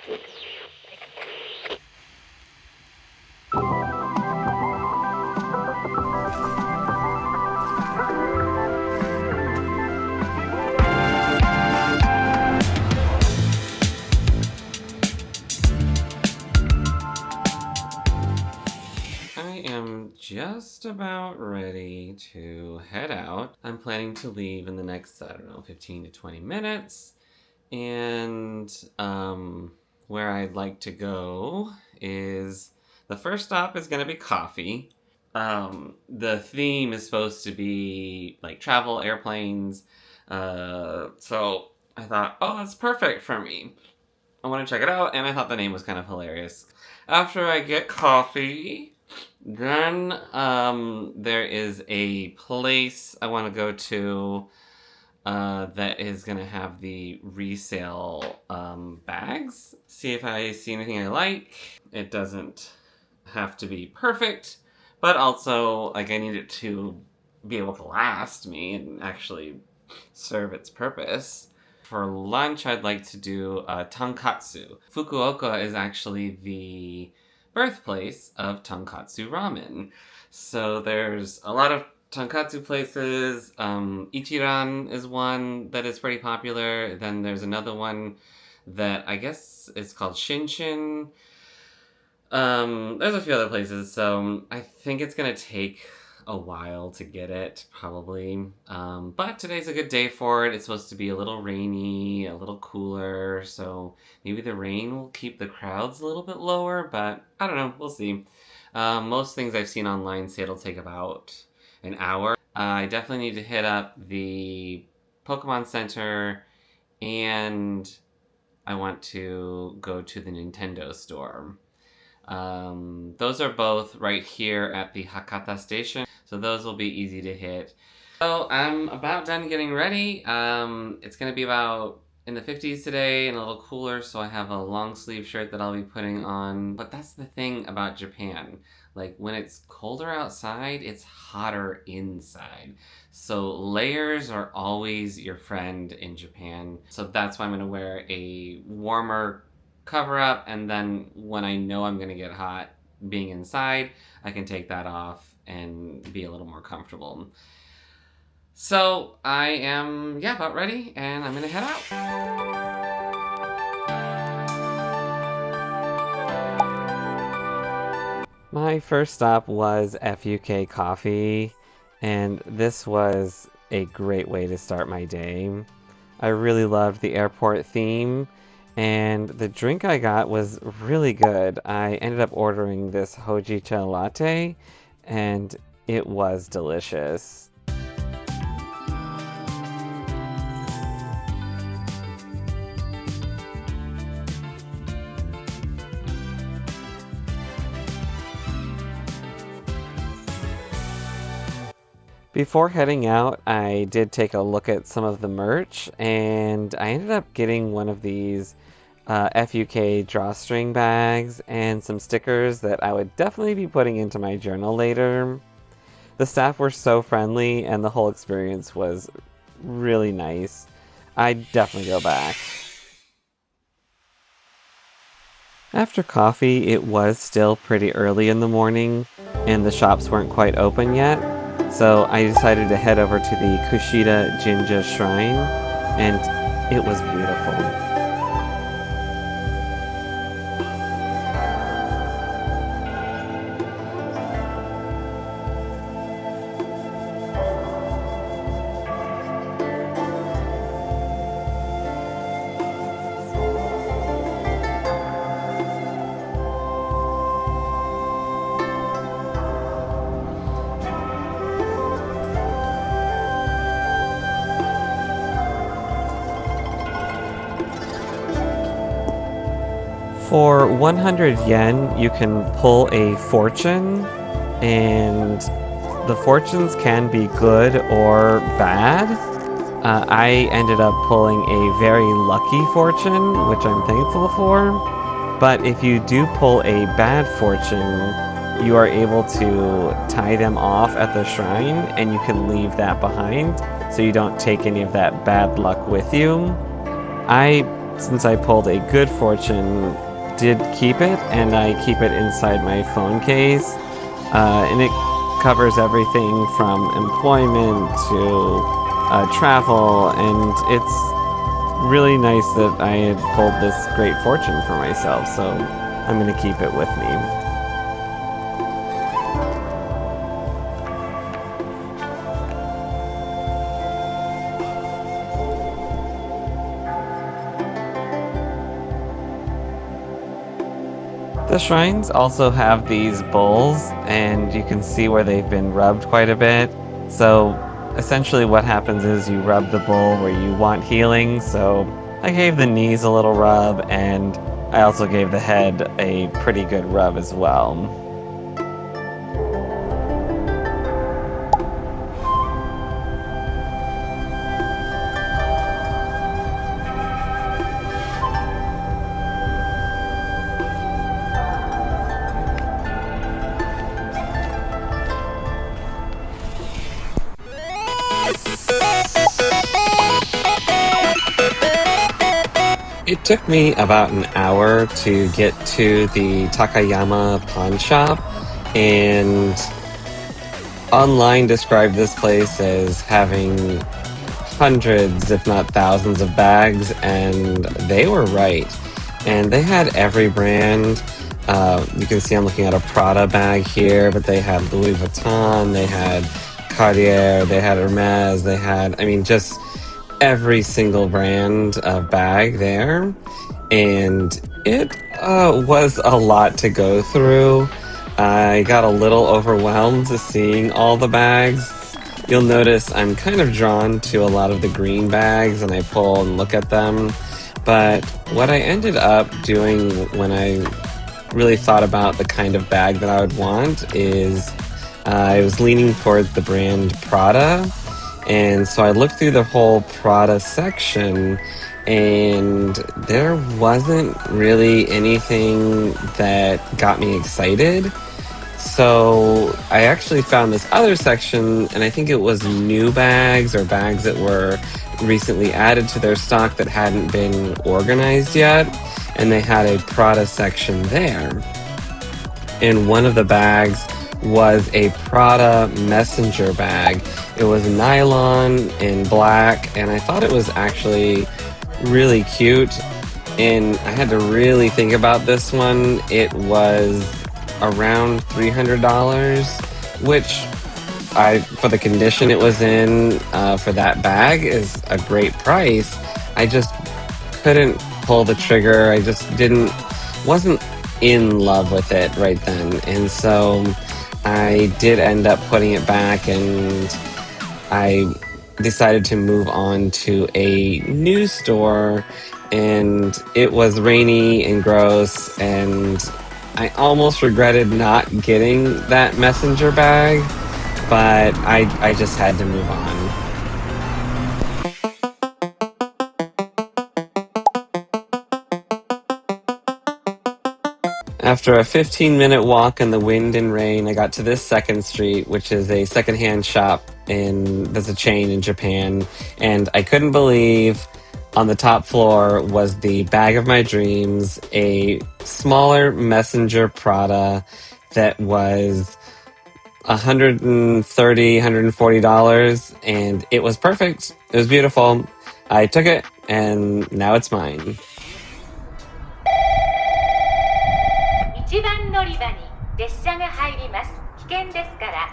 I am just about ready to head out. I'm planning to leave in the next, 15 to 20 minutes. And where I'd like to go is the first stop is going to be coffee. The theme is supposed to be like travel, airplanes. So I thought, oh, that's perfect for me. I want to check it out, and I thought the name was kind of hilarious. After I get coffee, then there is a place I want to go to that is going to have the resale bags. See if I see anything I like. It doesn't have to be perfect, but also like I need it to be able to last me and actually serve its purpose. For lunch, I'd like to do tonkatsu. Fukuoka is actually the birthplace of tonkatsu ramen. So there's a lot of tonkatsu places. Ichiran is one that is pretty popular. Then there's another one that I guess is called Shinshin. There's a few other places, so I think it's gonna take a while to get it, probably. But today's a good day for it. It's supposed to be a little rainy, a little cooler, so maybe the rain will keep the crowds a little bit lower, but I don't know, we'll see. Most things I've seen online say it'll take about an hour. I definitely need to hit up the Pokémon Center, and I want to go to the Nintendo store. Those are both right here at the Hakata station, so those will be easy to hit. So I'm about done getting ready. It's going to be about in the 50s today and a little cooler, so I have a long sleeve shirt that I'll be putting on. But that's the thing about Japan. Like, when it's colder outside, it's hotter inside. So layers are always your friend in Japan. So that's why I'm going to wear a warmer cover up, and then when I know I'm going to get hot being inside, I can take that off and be a little more comfortable. So I am, about ready, and I'm going to head out. My first stop was FUK Coffee, and this was a great way to start my day. I really loved the airport theme, and the drink I got was really good. I ended up ordering this hojicha latte, and it was delicious. Before heading out, I did take a look at some of the merch, and I ended up getting one of these FUK drawstring bags and some stickers that I would definitely be putting into my journal later. The staff were so friendly, and the whole experience was really nice. I'd definitely go back. After coffee, it was still pretty early in the morning, and the shops weren't quite open yet. So I decided to head over to the Kushida Jinja Shrine, and it was beautiful. For 100 yen, you can pull a fortune, and the fortunes can be good or bad. I ended up pulling a very lucky fortune, which I'm thankful for. But if you do pull a bad fortune, you are able to tie them off at the shrine, and you can leave that behind so you don't take any of that bad luck with you. I since I pulled a good fortune, did keep it, and I keep it inside my phone case. And it covers everything from employment to travel, and it's really nice that I had pulled this great fortune for myself, so I'm going to keep it with me. The shrines also have these bowls, and you can see where they've been rubbed quite a bit. So essentially what happens is you rub the bowl where you want healing. So I gave the knees a little rub, and I also gave the head a pretty good rub as well. It took me about an hour to get to the Takayama pawn shop, and online described this place as having hundreds, if not thousands, of bags, and they were right. And they had every brand. You can see I'm looking at a Prada bag here, but they had Louis Vuitton, they had Cartier, they had Hermes, they had, I mean, just every single brand of bag there. And it was a lot to go through. I got a little overwhelmed seeing all the bags. You'll notice I'm kind of drawn to a lot of the green bags, and I pull and look at them. But what I ended up doing when I really thought about the kind of bag that I would want is I was leaning towards the brand Prada. And so I looked through the whole Prada section, and there wasn't really anything that got me excited. So I actually found this other section, and I think it was new bags or bags that were recently added to their stock that hadn't been organized yet. And they had a Prada section there. And one of the bags was a Prada messenger bag. It was nylon and black, and I thought it was actually really cute. And I had to really think about this one. It was around $300, which for the condition it was in, for that bag is a great price. I just couldn't pull the trigger. I just wasn't in love with it right then. And so I did end up putting it back, and I decided to move on to a new store, and it was rainy and gross, and I almost regretted not getting that messenger bag, but I just had to move on. After a 15-minute walk in the wind and rain, I got to this second street, which is a secondhand shop, and there's a chain in Japan. And I couldn't believe on the top floor was the bag of my dreams, a smaller messenger Prada that was $130, $140, and it was perfect. It was beautiful. I took it, and now it's mine. 1番乗り場に列車が入ります。危険ですから。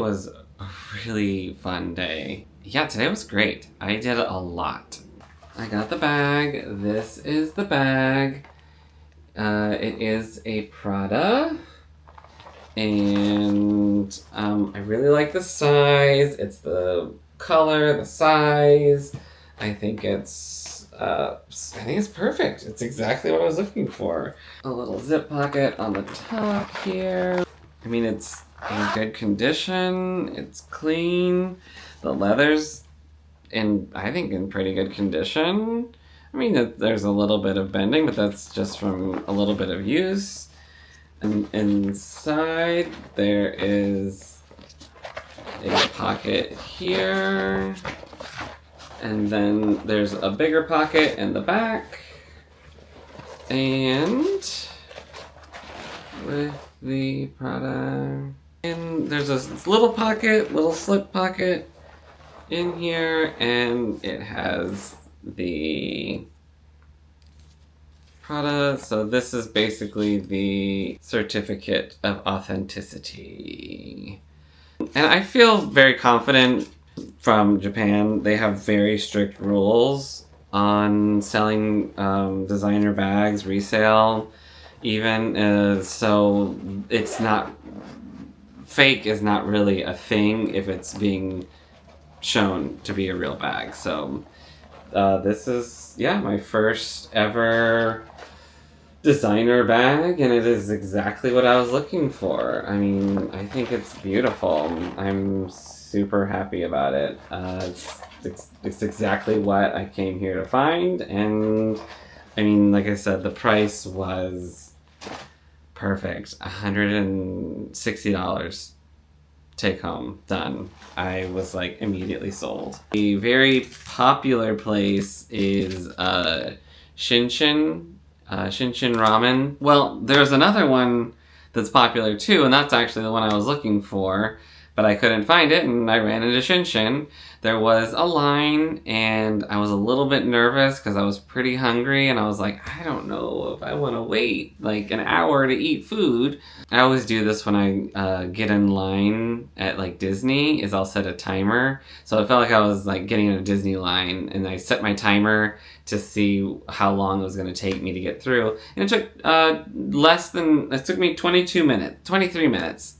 was a really fun day. Yeah, today was great. I did a lot. I got the bag. This is the bag. It is a Prada. And I really like the size. It's the color, the size. I think it's perfect. It's exactly what I was looking for. A little zip pocket on the top here. I mean, it's in good condition. It's clean. The leather's I think in pretty good condition. I mean, there's a little bit of bending, but that's just from a little bit of use. And inside there is a pocket here. And then there's a bigger pocket in the back. And with the Prada. And there's a little pocket, little slip pocket in here. And it has the Prada. So this is basically the certificate of authenticity. And I feel very confident. From Japan, they have very strict rules on selling designer bags, resale, even. So it's not, fake is not really a thing if it's being shown to be a real bag. So this is, yeah, my first ever designer bag, and it is exactly what I was looking for. I mean, I think it's beautiful. I'm super happy about it. It's exactly what I came here to find, and I mean, like I said, the price was perfect. $160 take home, done. I was like immediately sold. A very popular place is Shinshin ramen. Well, there's another one that's popular too, and that's actually the one I was looking for, but I couldn't find it, and I ran into Shinshin. There was a line, and I was a little bit nervous because I was pretty hungry, and I was like, I don't know if I want to wait like an hour to eat food. I always do this when I get in line at like Disney, is I'll set a timer. So it felt like I was like getting in a Disney line, and I set my timer to see how long it was going to take me to get through. And it took it took me 23 minutes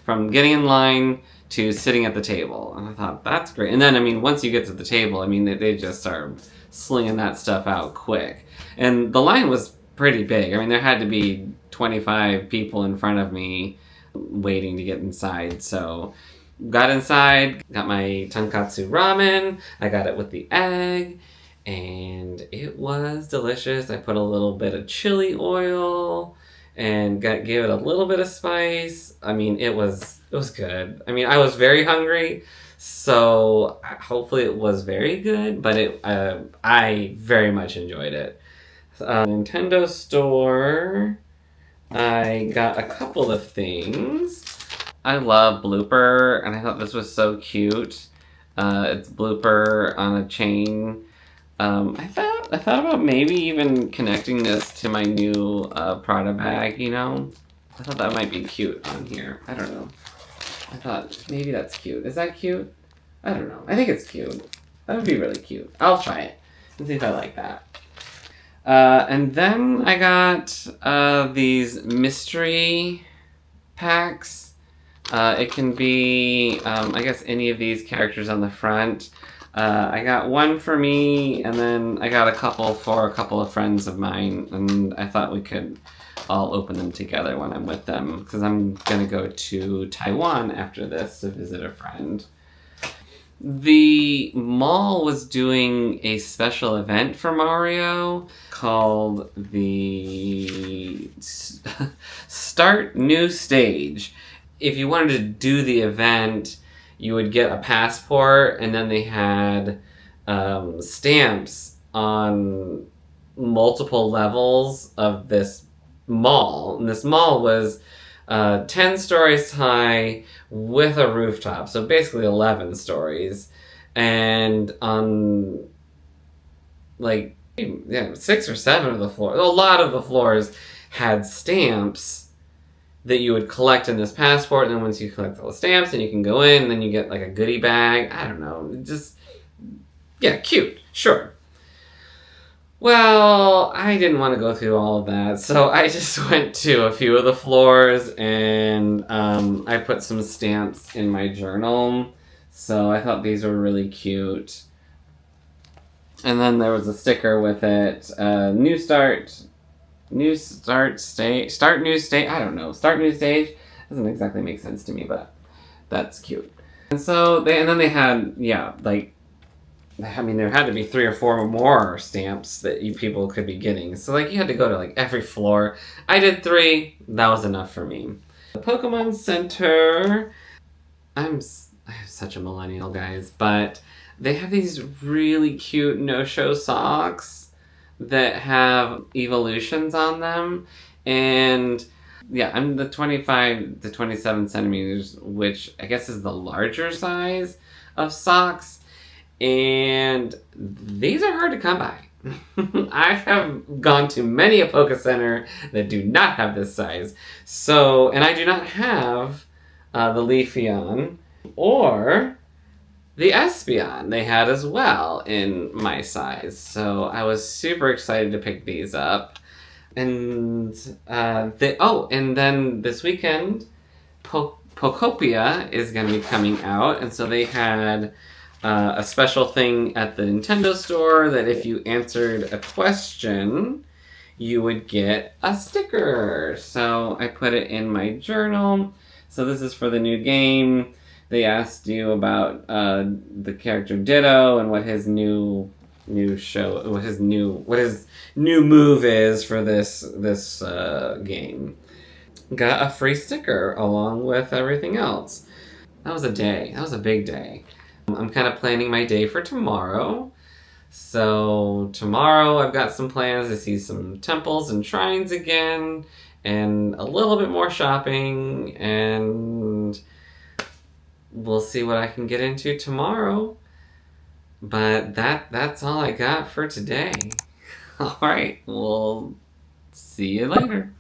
from getting in line to sitting at the table. And I thought, that's great. And then, I mean, once you get to the table, I mean, they just start slinging that stuff out quick. And the line was pretty big. I mean, there had to be 25 people in front of me waiting to get inside. So got inside, got my tonkatsu ramen. I got it with the egg, and it was delicious. I put a little bit of chili oil and gave it a little bit of spice. I mean, it was good. I mean, I was very hungry, so hopefully it was very good, but I very much enjoyed it. Nintendo store, I got a couple of things. I love Blooper, and I thought this was so cute. It's Blooper on a chain. I thought about maybe even connecting this to my new Prada bag, you know? I thought that might be cute on here. I don't know. I thought maybe that's cute. Is that cute? I don't know. I think it's cute. That would be really cute. I'll try it and see if I like that. And then I got these mystery packs. It can be, I guess, any of these characters on the front. I got one for me, and then I got a couple for a couple of friends of mine, and I thought we could all open them together when I'm with them, because I'm going to go to Taiwan after this to visit a friend. The mall was doing a special event for Mario called the Start New Stage. If you wanted to do the event, you would get a passport, and then they had stamps on multiple levels of this mall. And this mall was 10 stories high with a rooftop, so basically 11 stories. And on like 6 or 7 of the floors, a lot of the floors had stamps that you would collect in this passport, and then once you collect all the stamps, then you can go in, and then you get like a goodie bag. I don't know, just, yeah, cute, sure. Well, I didn't want to go through all of that, so I just went to a few of the floors, and I put some stamps in my journal, so I thought these were really cute. And then there was a sticker with it, start new stage, I don't know, start new stage, doesn't exactly make sense to me, but that's cute. And so, then they had, yeah, like, I mean, there had to be 3 or 4 more stamps that people could be getting. So, like, you had to go to, like, every floor. I did 3. That was enough for me. The Pokémon Center. I'm such a millennial, guys. But they have these really cute no-show socks that have evolutions on them. And, yeah, I'm the 25 to 27 centimeters, which I guess is the larger size of socks. And these are hard to come by. I have gone to many a Poké Center that do not have this size. So, and I do not have the Leafeon or the Espeon they had as well in my size. So I was super excited to pick these up. And and then this weekend, Pokopia is going to be coming out, and so they had a special thing at the Nintendo store that if you answered a question, you would get a sticker. So I put it in my journal. So this is for the new game. They asked you about the character Ditto and what his new move is for this game. Got a free sticker along with everything else. That was a day. That was a big day. I'm kind of planning my day for tomorrow. So tomorrow I've got some plans to see some temples and shrines again, and a little bit more shopping, and we'll see what I can get into tomorrow. But that's all I got for today. All right, we'll see you later.